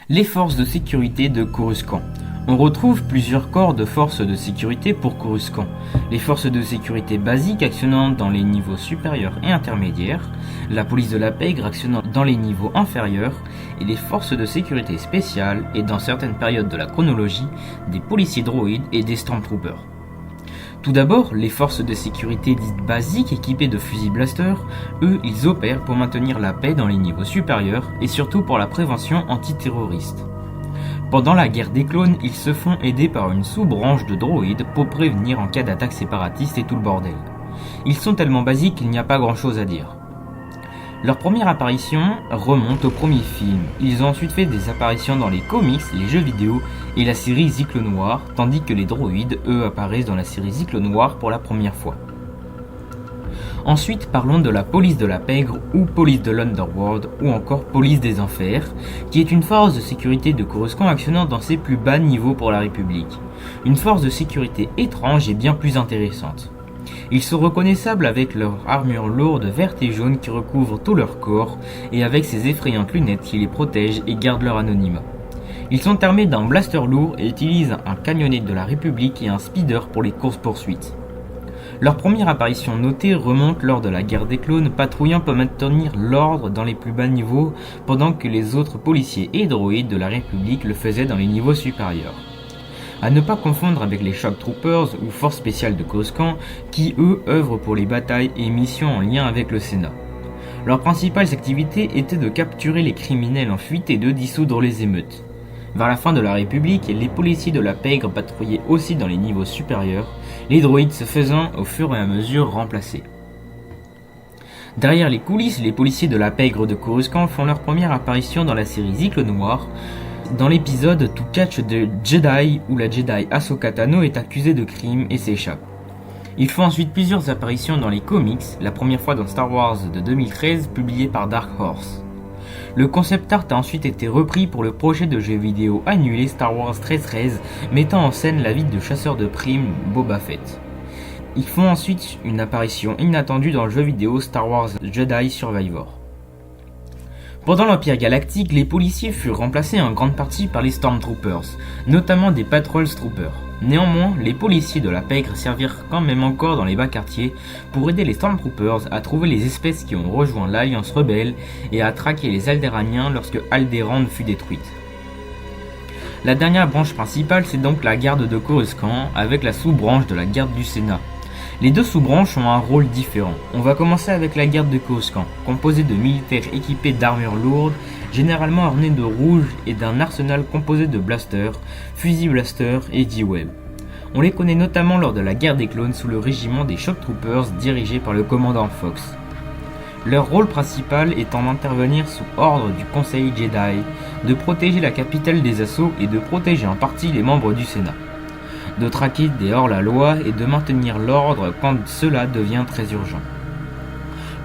Les forces de sécurité de Coruscant. On retrouve plusieurs corps de forces de sécurité pour Coruscant. Les forces de sécurité basiques actionnant dans les niveaux supérieurs et intermédiaires, la police de la pègre actionnant dans les niveaux inférieurs, et les forces de sécurité spéciales et dans certaines périodes de la chronologie, des policiers droïdes et des Stormtroopers. Tout d'abord, les forces de sécurité dites basiques équipées de fusils blaster, eux, ils opèrent pour maintenir la paix dans les niveaux supérieurs et surtout pour la prévention antiterroriste. Pendant la guerre des clones, ils se font aider par une sous-branche de droïdes pour prévenir en cas d'attaque séparatiste et tout le bordel. Ils sont tellement basiques qu'il n'y a pas grand chose à dire. Leur première apparition remonte au premier film. Ils ont ensuite fait des apparitions dans les comics, les jeux vidéo et la série The Clone Wars, tandis que les droïdes, eux, apparaissent dans la série The Clone Wars pour la première fois. Ensuite, parlons de la police de la pègre ou police de l'Underworld ou encore police des enfers, qui est une force de sécurité de Coruscant actionnant dans ses plus bas niveaux pour la République. Une force de sécurité étrange et bien plus intéressante. Ils sont reconnaissables avec leur armure lourde verte et jaune qui recouvre tout leur corps et avec ces effrayantes lunettes qui les protègent et gardent leur anonymat. Ils sont armés d'un blaster lourd et utilisent un camionnette de la République et un speeder pour les courses-poursuites. Leur première apparition notée remonte lors de la guerre des clones, patrouillant pour maintenir l'ordre dans les plus bas niveaux pendant que les autres policiers et droïdes de la République le faisaient dans les niveaux supérieurs. À ne pas confondre avec les Shock Troopers ou Forces spéciales de Coruscant qui eux œuvrent pour les batailles et missions en lien avec le Sénat. Leurs principales activités étaient de capturer les criminels en fuite et de dissoudre les émeutes. Vers la fin de la République, les policiers de la pègre patrouillaient aussi dans les niveaux supérieurs, les droïdes se faisant au fur et à mesure remplacer. Derrière les coulisses, les policiers de la pègre de Coruscant font leur première apparition dans la série The Clone Wars, dans l'épisode To Catch the Jedi où la Jedi Ahsoka Tano est accusée de crime et s'échappe. Ils font ensuite plusieurs apparitions dans les comics, la première fois dans Star Wars de 2013 publié par Dark Horse. Le concept art a ensuite été repris pour le projet de jeu vidéo annulé Star Wars 1313 mettant en scène la vie de chasseur de primes Boba Fett. Ils font ensuite une apparition inattendue dans le jeu vidéo Star Wars Jedi Survivor. Pendant l'Empire Galactique, les policiers furent remplacés en grande partie par les Stormtroopers, notamment des Patrol Troopers. Néanmoins, les policiers de la pègre servirent quand même encore dans les bas quartiers pour aider les Stormtroopers à trouver les espèces qui ont rejoint l'Alliance rebelle et à traquer les Aldéraniens lorsque Alderaan fut détruite. La dernière branche principale, c'est donc la garde de Coruscant, avec la sous-branche de la garde du Sénat. Les deux sous-branches ont un rôle différent. On va commencer avec la garde de Coruscant, composée de militaires équipés d'armures lourdes, généralement ornés de rouge et d'un arsenal composé de blasters, fusils blaster et D-Web. On les connaît notamment lors de la guerre des clones sous le régiment des Shock Troopers dirigé par le commandant Fox. Leur rôle principal étant d'intervenir sous ordre du Conseil Jedi, de protéger la capitale des assauts et de protéger en partie les membres du Sénat, de traquer des hors-la-loi et de maintenir l'ordre quand cela devient très urgent.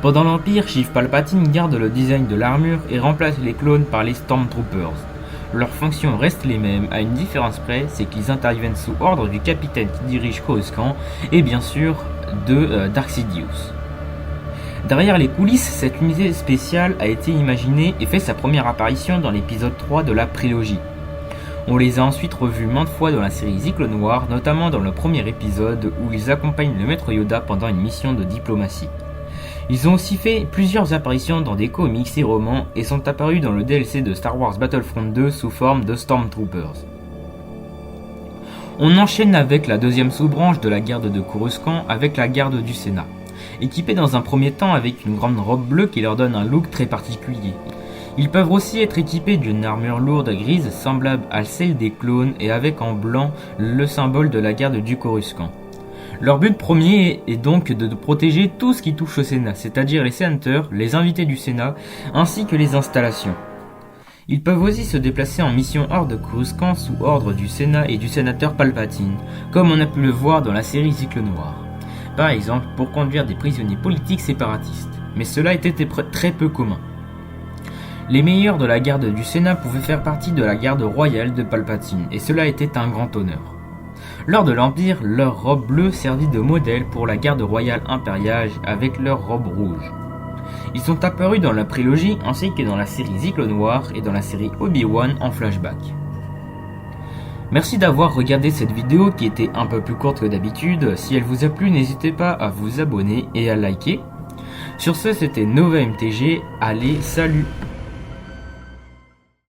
Pendant l'Empire, Chief Palpatine garde le design de l'armure et remplace les clones par les Stormtroopers. Leurs fonctions restent les mêmes, à une différence près, c'est qu'ils interviennent sous ordre du capitaine qui dirige Coruscant et bien sûr de Dark Sidious. Derrière les coulisses, cette unité spéciale a été imaginée et fait sa première apparition dans l'épisode 3 de la prélogie. On les a ensuite revus maintes fois dans la série The Clone Wars, notamment dans le premier épisode où ils accompagnent le maître Yoda pendant une mission de diplomatie. Ils ont aussi fait plusieurs apparitions dans des comics et romans et sont apparus dans le DLC de Star Wars Battlefront 2 sous forme de Stormtroopers. On enchaîne avec la deuxième sous-branche de la garde de Coruscant avec la garde du Sénat, équipés dans un premier temps avec une grande robe bleue qui leur donne un look très particulier. Ils peuvent aussi être équipés d'une armure lourde grise semblable à celle des clones et avec en blanc le symbole de la garde du Coruscant. Leur but premier est donc de protéger tout ce qui touche au Sénat, c'est-à-dire les sénateurs, les invités du Sénat, ainsi que les installations. Ils peuvent aussi se déplacer en mission hors de Coruscant sous ordre du Sénat et du sénateur Palpatine, comme on a pu le voir dans la série The Clone Wars. Par exemple, pour conduire des prisonniers politiques séparatistes, mais cela était très peu commun. Les meilleurs de la garde du Sénat pouvaient faire partie de la garde royale de Palpatine, et cela était un grand honneur. Lors de l'Empire, leur robe bleue servit de modèle pour la garde royale impériale avec leur robe rouge. Ils sont apparus dans la prélogie ainsi que dans la série The Clone Wars et dans la série Obi-Wan en flashback. Merci d'avoir regardé cette vidéo qui était un peu plus courte que d'habitude. Si elle vous a plu, n'hésitez pas à vous abonner et à liker. Sur ce, c'était Nova MTG. Allez, salut!